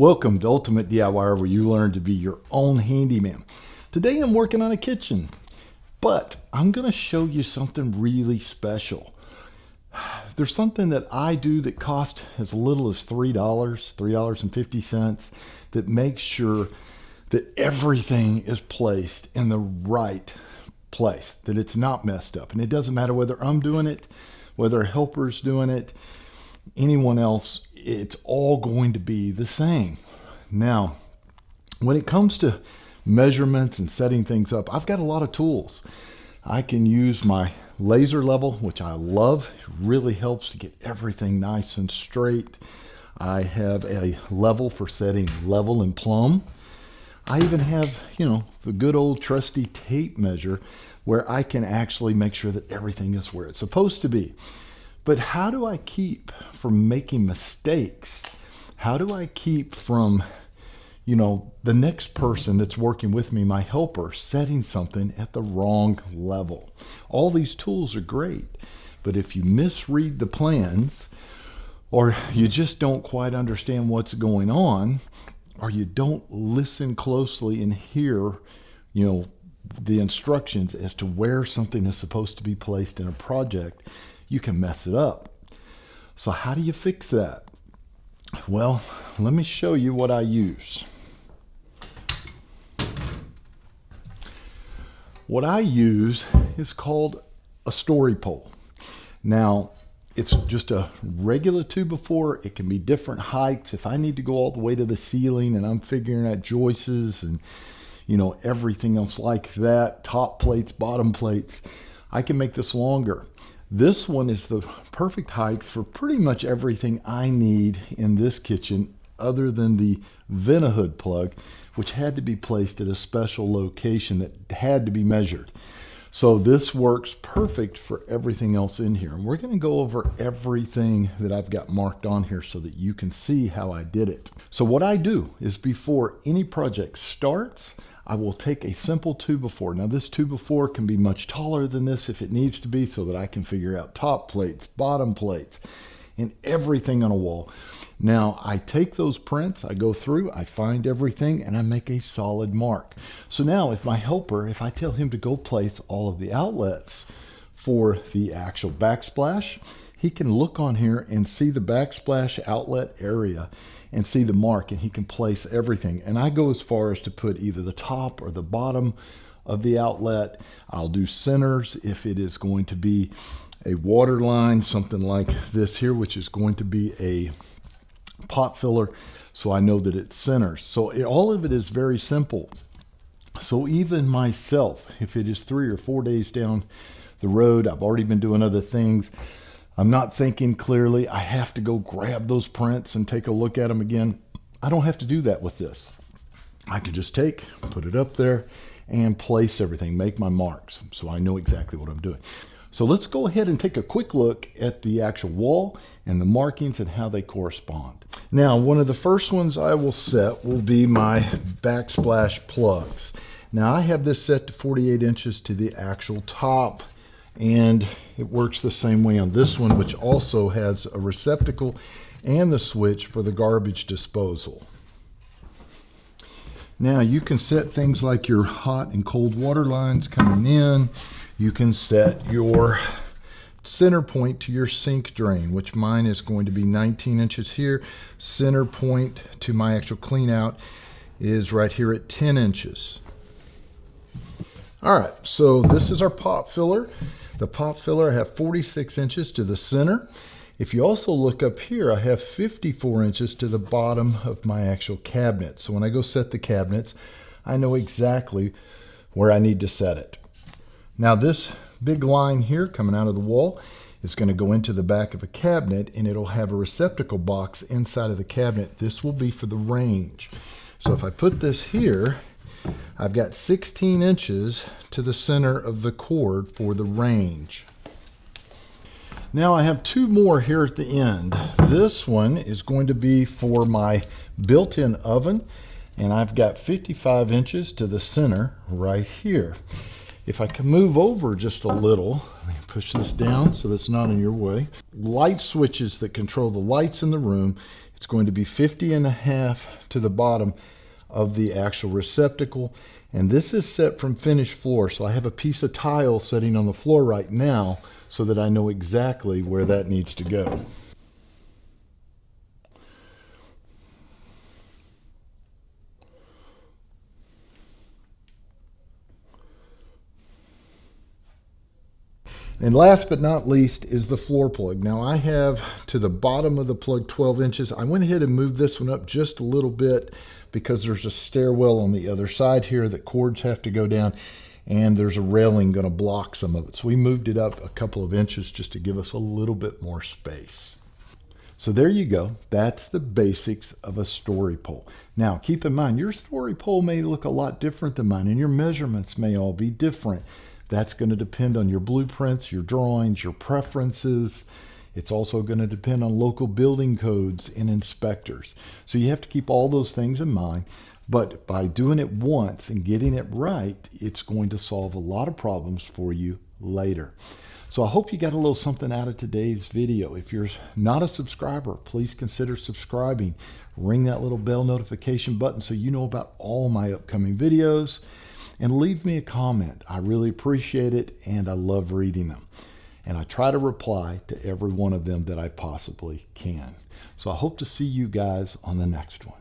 Welcome to Ultimate DIY, where you learn to be your own handyman. Today I'm working on a kitchen, but I'm going to show you something really special. There's something that I do that costs as little as $3.50, that makes sure that everything is placed in the right place, that it's not messed up. And it doesn't matter whether I'm doing it, whether a helper's doing it, anyone else, it's all going to be the same. Now, when it comes to measurements and setting things up, I've got a lot of tools. I can use my laser level, which I love. It really helps to get everything nice and straight. I have a level for setting level and plumb. I even have, the good old trusty tape measure where I can actually make sure that everything is where it's supposed to be. But how do I keep from making mistakes? How do I keep from, the next person that's working with me, my helper, setting something at the wrong level? All these tools are great, but if you misread the plans, or you just don't quite understand what's going on, or you don't listen closely and hear, the instructions as to where something is supposed to be placed in a project, you can mess it up. So how do you fix that? Well, let me show you what I use. What I use is called a story pole. Now, it's just a regular 2x4. It can be different heights. If I need to go all the way to the ceiling and I'm figuring out joists and everything else like that, top plates, bottom plates, I can make this longer. This one is the perfect height for pretty much everything I need in this kitchen, other than the vent-a-hood plug, which had to be placed at a special location that had to be measured. So this works perfect for everything else in here. And we're going to go over everything that I've got marked on here so that you can see how I did it. So what I do is, before any project starts, I will take a simple 2x4. Now this 2x4 can be much taller than this if it needs to be, so that I can figure out top plates, bottom plates, and everything on a wall. Now I take those prints, I go through, I find everything, and I make a solid mark. So now if I tell him to go place all of the outlets for the actual backsplash, he can look on here and see the backsplash outlet area and see the mark, and he can place everything. And I go as far as to put either the top or the bottom of the outlet. I'll do centers if it is going to be a water line, something like this here, which is going to be a pot filler, so I know that it centers. So all of it is very simple. So even myself, if it is 3 or 4 days down the road, I've already been doing other things, I'm not thinking clearly, I have to go grab those prints and take a look at them again. I don't have to do that with this. I can just put it up there and place everything, make my marks, so I know exactly what I'm doing. So let's go ahead and take a quick look at the actual wall and the markings and how they correspond. Now, one of the first ones I will set will be my backsplash plugs. Now I have this set to 48 inches to the actual top, and it works the same way on this one, which also has a receptacle and the switch for the garbage disposal. Now you can set things like your hot and cold water lines coming in. You can set your center point to your sink drain, which mine is going to be 19 inches here. Center point to my actual clean out is right here at 10 inches. All right, so this is our pop filler. The pop filler, I have 46 inches to the center. If you also look up here, I have 54 inches to the bottom of my actual cabinet. So when I go set the cabinets, I know exactly where I need to set it. Now this big line here coming out of the wall is going to go into the back of a cabinet, and it'll have a receptacle box inside of the cabinet. This will be for the range. So if I put this here, I've got 16 inches to the center of the cord for the range. Now I have two more here at the end. This one is going to be for my built-in oven, and I've got 55 inches to the center right here. If I can move over just a little, let me push this down so that's not in your way. Light switches that control the lights in the room. It's going to be 50.5 to the bottom of the actual receptacle. And this is set from finished floor. So I have a piece of tile sitting on the floor right now so that I know exactly where that needs to go. And last but not least is the floor plug. Now I have to the bottom of the plug 12 inches. I went ahead and moved this one up just a little bit because there's a stairwell on the other side here that cords have to go down, and there's a railing going to block some of it. So we moved it up a couple of inches just to give us a little bit more space. So there you go. That's the basics of a story pole. Now keep in mind, your story pole may look a lot different than mine, and your measurements may all be different. That's going to depend on your blueprints, your drawings, your preferences. It's also going to depend on local building codes and inspectors. So you have to keep all those things in mind. But by doing it once and getting it right, it's going to solve a lot of problems for you later. So I hope you got a little something out of today's video. If you're not a subscriber, please consider subscribing. Ring that little bell notification button so you know about all my upcoming videos. And leave me a comment. I really appreciate it, and I love reading them. And I try to reply to every one of them that I possibly can. So I hope to see you guys on the next one.